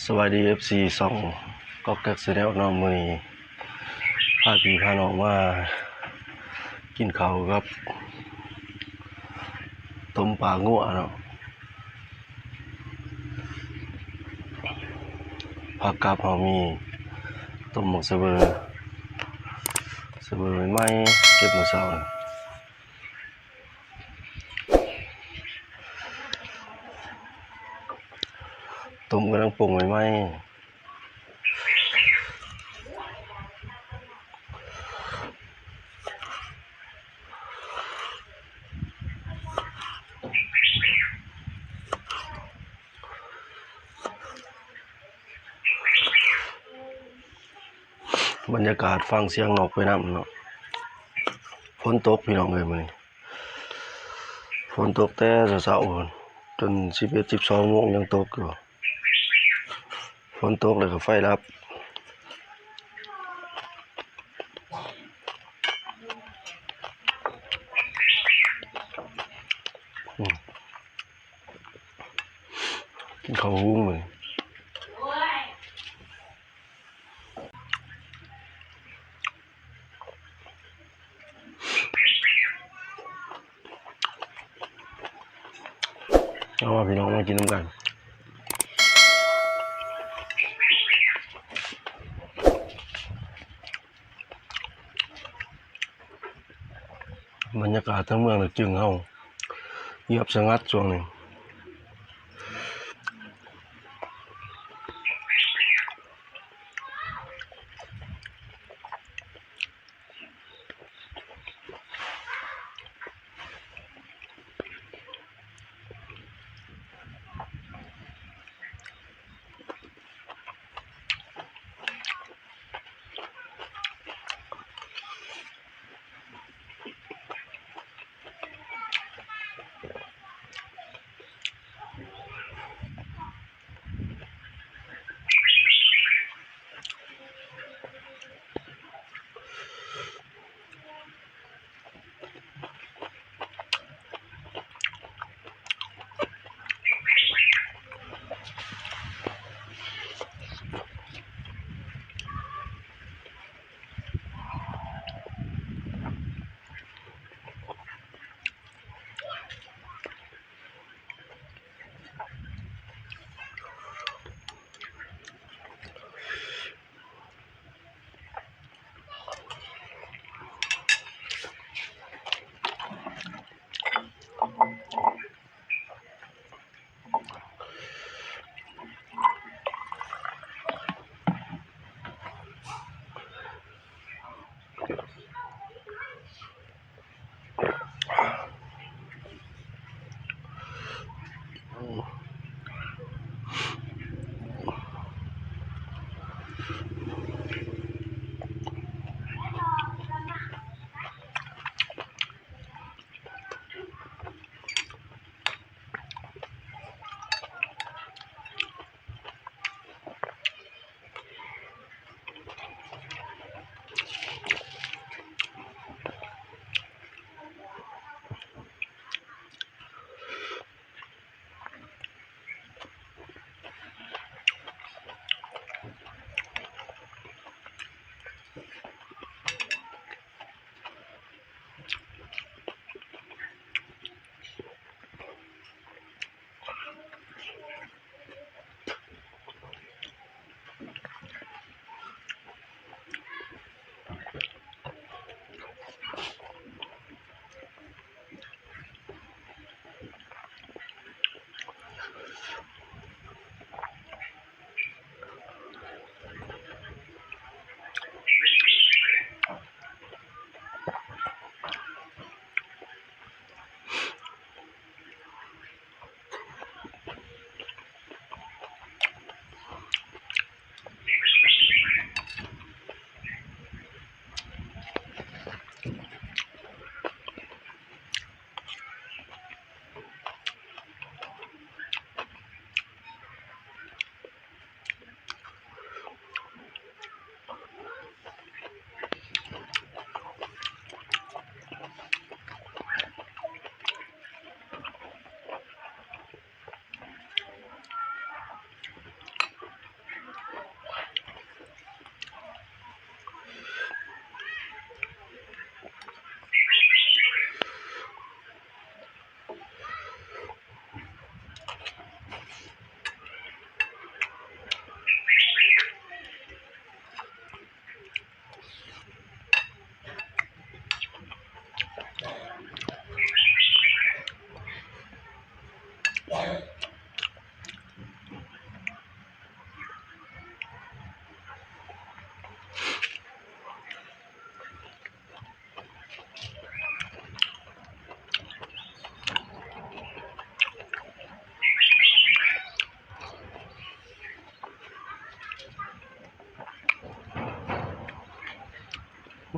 สวัสดี FC ส่องก็แก๊กแสดงน้องมื้อนี้พาพี่พาน้องมากินข้าวกับต้มปลางัวเนาะผักกาดเฮามีต้มหมกเสบใหม่ๆเก็บมื้อเช้าน่ะต้มกำลังปรุงใหม่ๆบรรยากาศฟังเสียงนกไปนำเนาะฝนตกพี่น้องเอ้ยมื้อนี้ฝนตกแต่เช้าๆจน11-12 โมงยังตกอยู่ฝนตกแล้วก็ไฟดับกินข้าวหุงมื้อนี้เอาว่าพี่น้องมากินน้ำกันบรรยากาศทั้งเมืองน่ะจึงเฮาเงียบสงัดช่วงนี้ ห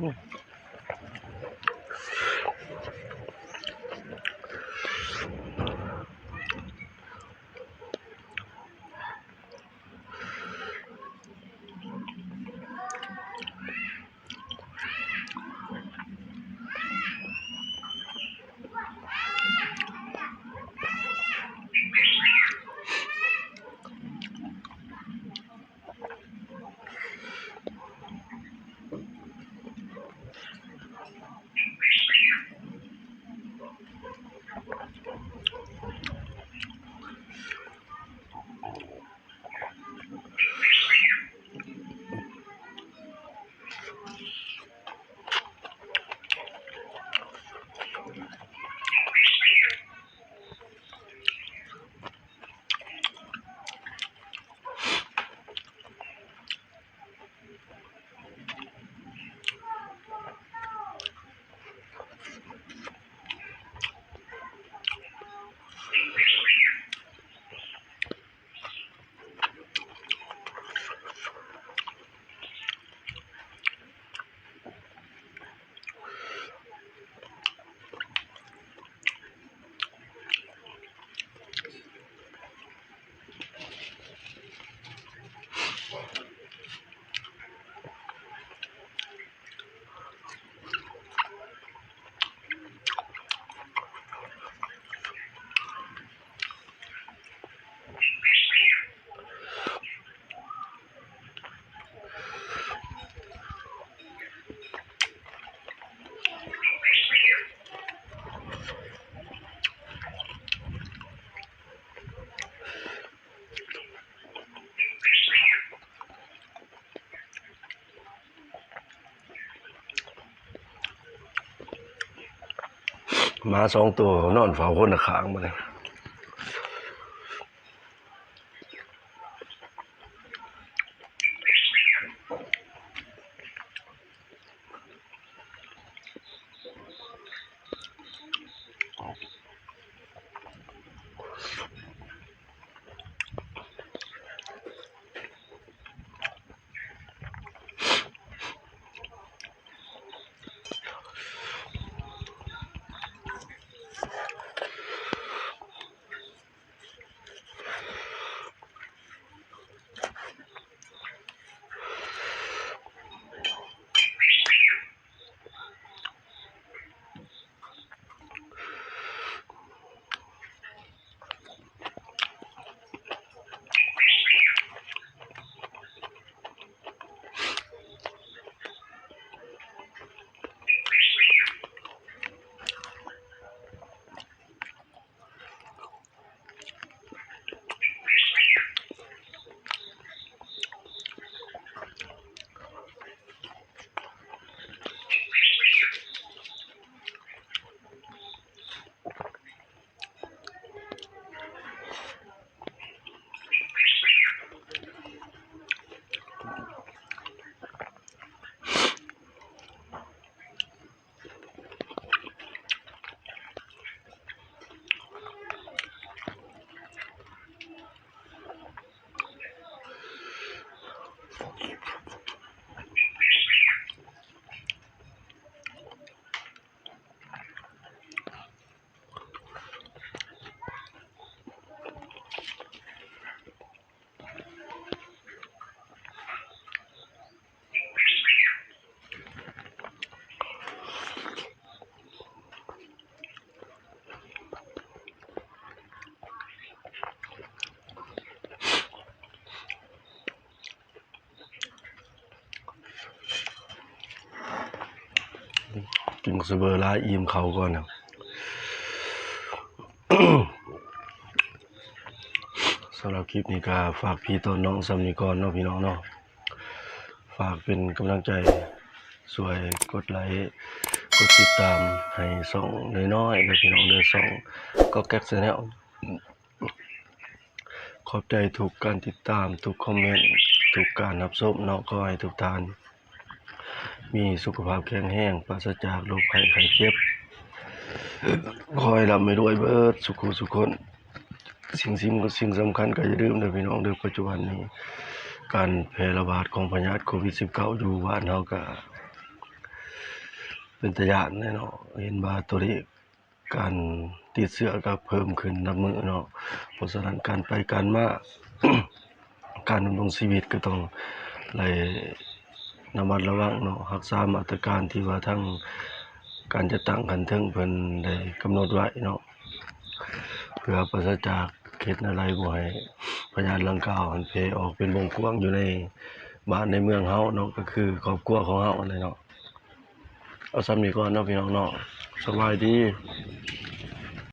มา2 ตัวนอนเฝ้าคนละข้างมาเลยกินสเบอร์ลาอิ่มเขาก่อนนะ สำหรับคลิปนี้ก็ฝากพี่ต้นน้องสำนีก่อนเนาะพี่น้องเนาะฝากเป็นกำลังใจช่วยกดไลค์กดติดตามให้ส่องน้อยๆเลยพี่น้องเด้อส่องก็แก๊กแนลขอบใจทุกการติดตามทุกคอมเมนต์ทุกการรับชมเนาะขอให้ทุกท่านมีสุขภาพแข็งแรงปราศจากโรคภัยไข้เจ็บขอให้ร่ำให้รวยเบิดสุขสุขคนสิ่งสำคัญก็อย่าลืมเด้อพี่น้องเด้อปัจจุบันนี้การแพร่ระบาดของพยาธิโควิด -19 อยู่บ้านเฮาก็ เป็นตาย้านแน่เนาะเห็นว่าตัวเลขการติดเชื้อก็เพิ่มขึ้นนับมื้อเนาะเพราะฉะนั้นการไปการมา การดำรงชีวิตก็ต้องไระมัดระวังเนาะรักษามาตรการที่ว่าทางการจัดตั้งคันเทิงเพิ่นได้กำหนดไว้เนาะเพื่อปราศจากเคสอะไรบ่ให้พยานดังกล่าวมันแพร่ออกเป็นวงกว้างอยู่ในบ้านในเมืองเฮาเนาะก็คือครอบครัวของเฮานั่นแหละเนาะเอาซ้ำนี้ก่อนเนาะพี่น้องเนาะสบายดี